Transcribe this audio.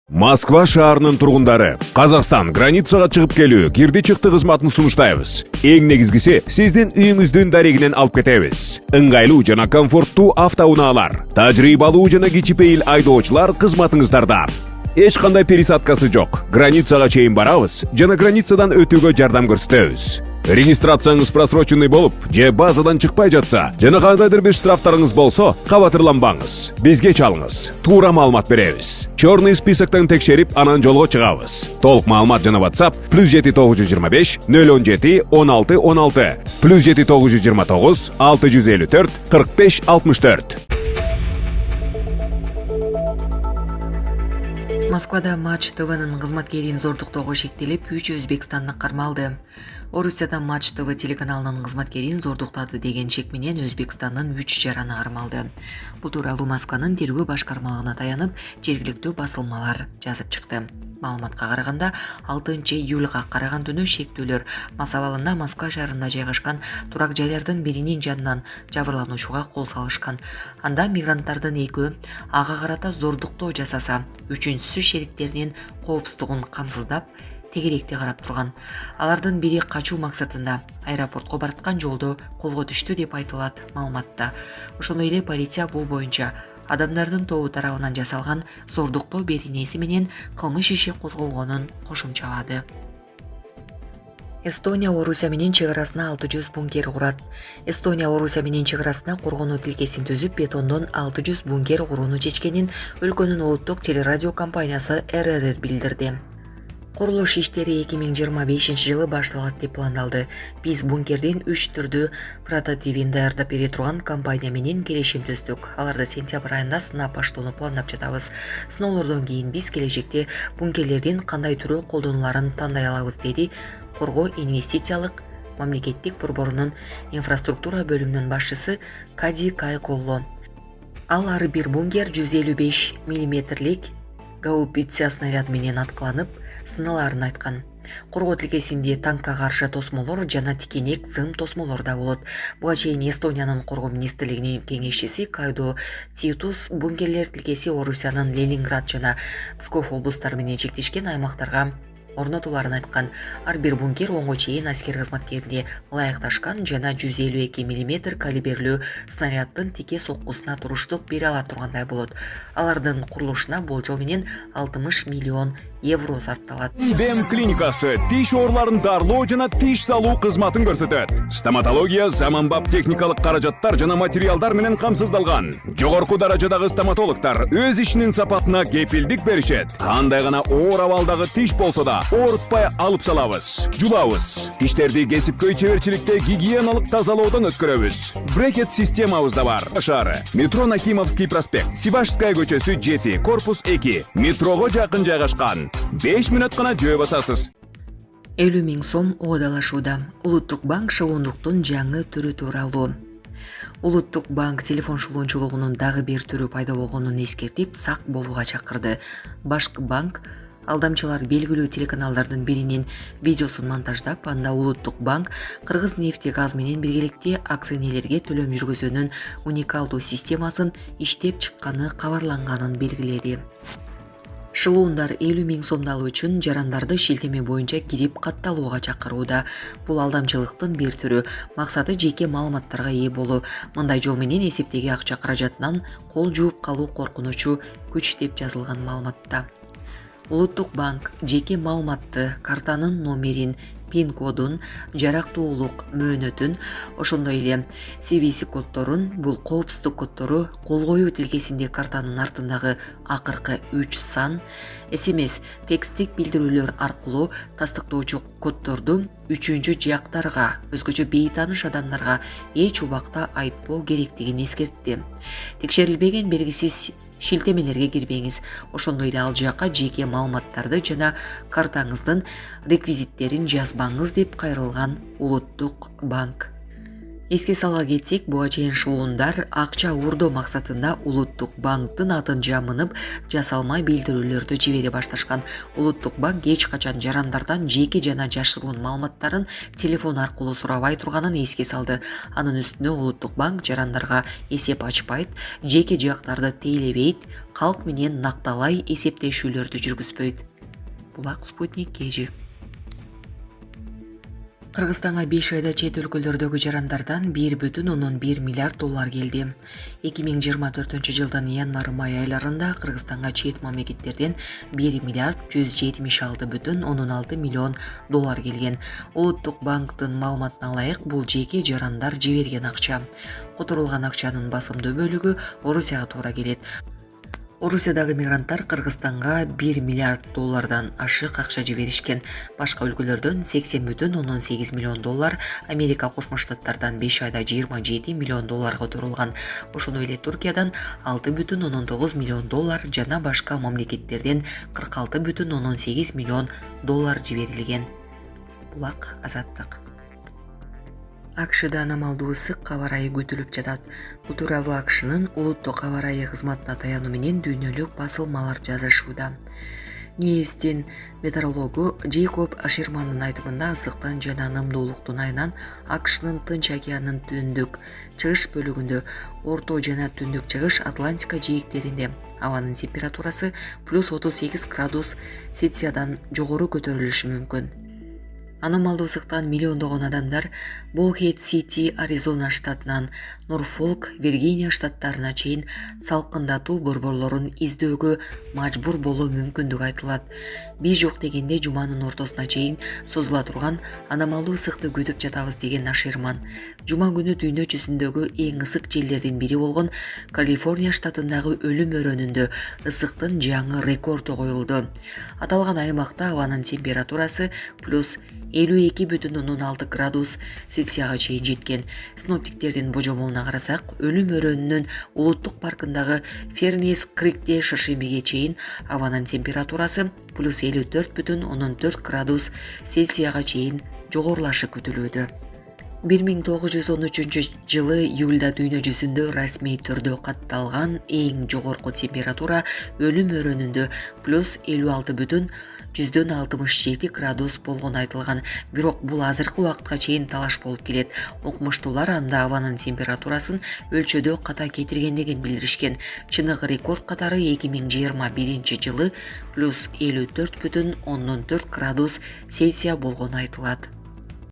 Москва шаарынын тургундары, Казакстан границага чыгып келүү, кирди чыкты кызматын сунуштайбыз. Эң негизгиси, сиздин үйүңүздүн дарегинен алып кетебиз. Ыңгайлуу жана комфорттуу автоунаалар, тажрыйбалуу жана кичипейил айдоочулар кызматыңыздарда. Эч кандай пересадкасы жок. Границага чейин барабыз жана границадан өтүүгө жардам көрсөтөбүз. Регистрацияңыз просроченный болуп, же базадан чыкпай жатса, жана кандайдыр бир штрафтарыңыз болсо, кабатырланбаңыз. Бизге чалыңыз. Туура маалымат беребиз. Чорный списоктон текшерип, анан жолго чыгабыз. Толук маалымат жана WhatsApp +7 925 017 16 16 +7 929 654 45 64. Москвада Матч ТВнын кызматкерин зордуктоого шектелип, 3 өзбекстандык кармалды. Орусияда Матч ТВ телеканалынын кызматкерин зордуктады деген шек менен Өзбекстандын 3 жараны кармалды. Бул тууралуу Москванын тергөө башкармалыгына таянып, жергиликтүү басылмалар жазып чыкты. Маалыматка караганда, 6 июлга караган түнү шектүүлөр мас абалында Москва шаарында жайгашкан турак жайлардын биринин жанынан жабырлануучуга кол салышкан. Анда мигранттардын экөө ага карата зордуктоо жасаса, үчүнчүсү шериктеринин коопсуздугун камсыздап, тегеректе карап турган. Алардын бири качуу максатында аэропортко бараткан жолдо колго түштү деп айтылат маалыматта. Ошондой эле полиция бул боюнча адамдардын тобу тарабынан жасалган зордуктоо беренеси менен кылмыш иши козголгонун кошумчалады. Эстония Орусия менен чек-арасына 600 бункер курат. Эстония Орусия менен чек-арасына коргонуу тилкесин түзүп, бетондон 600 бункер курууну чечкенин өлкөнүн улуттук телерадио компаниясы РРР билдирди. Курулуш иштери 2025-жылы башталат деп пландалды. Биз бункердин 3 түрдүү прототипин даярдап бере турган компания менен келишим түздүк. Аларды сентябрь айында сынап баштоону пландап жатабыз. Сыноолордон кийин биз келечекте бункерлердин кандай түрү колдонуларын тандай алабыз, деди Коргоо инвестициялык мамлекеттик борборунун инфраструктура бөлүмүнүн башчысы Кади Кайколло. Ал ар бир бункер 155 мм гаубица снаряд менен аткыланып, сыналарын айткан. Коргоо тилкесинде танкка каршы тосмолор жана тикенек зым тосмолор да болот. Буга чейин Эстониянын коргоо министрлигинин кеңешчиси Кайдо Титус бункерлер тилкеси Орусиянын Ленинград жана Псков облустары менен чектешкен аймактарга орнотуларын айткан. Ар бир бункер оңго чейин аскер кызматкерине ылайыкташкан жана 152 мм калибрлүү снаряддын тике соккусуна туруштук бере ала тургандай болот. Алардын курулушуна болжол менен 60 миллион евро сарпталат. Дем клиникасы тиш ооруларын дарылоо жана тиш салуу кызматын көрсөтөт. Стоматология заманбап техникалык каражаттар жана материалдар менен камсыздалган. Жогорку даражадагы стоматологдор өз ишинин сапатына кепилдик беришет. Кандай гана оор абалдагы тиш болсо да оорутпай алып салабыз, жулабыз. Тиштерди кесипкөй чеберчиликте гигиеналык тазалоодон өткөрөбүз. Брекет системабыз да бар. Шаары метро Накимовский проспект, Сибашская көчөсү 7, корпус 2, метрого жакын жайгашкан. 5 мүнөт гана жөө басасыз. 50 000 сом оодалашууда. Улуттук банк шылуундуктун жаңы түрү тууралуу. Улуттук банк телефон шылуунчулугунун дагы бир түрү пайда болгонун эскертип, сак болууга чакырды. Башкы банк алдамчылар белгилүү телеканалдардын биринин видеосун монтаждап, анда Улуттук банк Кыргыз нефти газ менен биргеликте акционерлерге төлөм жүргүзүүнүн уникалдуу системасын иштеп чыкканы кабарланганын белгиледи. Шылуундар 50 000 сомду алуу үчүн жарандарды шилтеме боюнча кирип катталууга чакырууда. Бул алдамчылыктын бир түрү. Максаты жеке маалыматтарга ээ болуу. Мындай жол менен эсептеги акча каражатынан кол жууп калуу коркунучу күч деп жазылган маалыматта. Улуттук банк жеке маалыматты, картанын номерин, пин кодун, жарактуулук мөөнөтүн, ошондой эле CVC коддорун, бул коопсуздук коддору, кол коюу тилкесинде картанын артындагы акыркы 3 сан, SMS тексттик билдирүүлөр аркылуу тастыктоочу коддорду үчүнчү жактарга, өзгөчө бейтааныш адамдарга эч убакта айтпоо керектигин эскертти. Текшерилбеген белгисиз шилтемелерге кирбеңиз. Ошондой эле ал жакка жеке маалыматтарды жана картаңыздын реквизиттерин жазбаңыз деп кайрылган Улуттук банк. Эске сала кетсек, буга чейин шылуундар акча уурдоо максатында Улуттук банктын атын жамынып, жасалма билдирүүлөрдү жибере башташкан. Улуттук банк эч качан жарандардан жеке жана жашыруун маалыматтарын телефон аркылуу сурабай турганын эске салды. Анын үстүнө Улуттук банк жарандарга эсеп ачпайт, жеке жактарды тейлебейт, калк менен накталай эсептешүүлөрдү жүргүзбөйт. Булак Спутник KG. Кыргызстанга 5 айда чет өлкөлөрдөгү жарандардан 1,1 миллиард доллар келди. 2024-жылдын январ-май айларында Кыргызстанга чет мамлекеттерден 1 миллиард 176,6 миллион доллар келген. Улуттук банктын маалыматына ылайык, бул жеке жарандар жиберген акча. Которулган акчанын басымдуу бөлүгү Орусияга туура келет. Орусиядагы мигранттар Кыргызстанга 1 миллиард доллардан ашык акча жиберишкен. Башка өлкөлөрдөн 80,8 миллион доллар, Америка Кошмо Штаттардан 5 айда 27 миллион доллар которулган. Ошондой эле Туркиядан 6,9 миллион доллар жана башка мамлекеттерден 46,8 миллион доллар жиберилген. Булак Азаттык. АКШда аномалдуу ысык кабар айы күтүлүп жатат. Бул тууралуу АКШнын улуттук кабар айы кызматына таянуу менен дүйнөлүк басылмалар жазышууда. Ньюстин метеорологу Джейкоб Ашермандын айтымында ысыктан жана нымдуулуктун айынан АКШнын Тынч океанынын түндүк чыгыш бөлүгүндө, орто жана түндүк чыгыш Атлантика жээктеринде абанын температурасы +38 градус Цельсиядан жогору көтөрүлүшү мүмкүн. Аномалдуу ысыктан миллиондогон адамдар Болхед Сити, Аризона штатынан Норфолк, Виргиния штаттарына чейин салкындатуу борборлорун издөөгө мажбур болуу мүмкүндүгү айтылат. Биз жок дегенде жуманын ортосуна чейин созула турган аномалдуу ысыкты күтүп жатабыз деген Ашерман. Жума күнү дүйнө жүзүндөгү эң ысык желдердин бири болгон Калифорния штатындагы Өлүм өрөөнүндө ысыктын жаңы рекорду коюлду. Аталган аймакта абанын температурасы +52,6 градус Цельсияга чейин жеткен. Синоптиктердин божомолуна карасак, Өлүм өрөөнүнүн улуттук паркындагы Фернис Крикте шаршембиге чейин абанын температурасы +54,4 градус Цельсияга чейин жогорулашы күтүлүүдө. 1913-жылы июлда дүйнө жүзүндө расмий түрдө катталган эң жогорку температура Өлүм өрөөнүндө +56,67 градус болгону айтылган. Бирок бул азыркы убакытка чейин талаш болуп келет. Окумуштуулар анда абанын температурасын өлчөдө ката кетиргендигин билдиришкен. Чыныгы рекорд катары 2021-жылы +54,4 градус Цельсия болгону айтылат.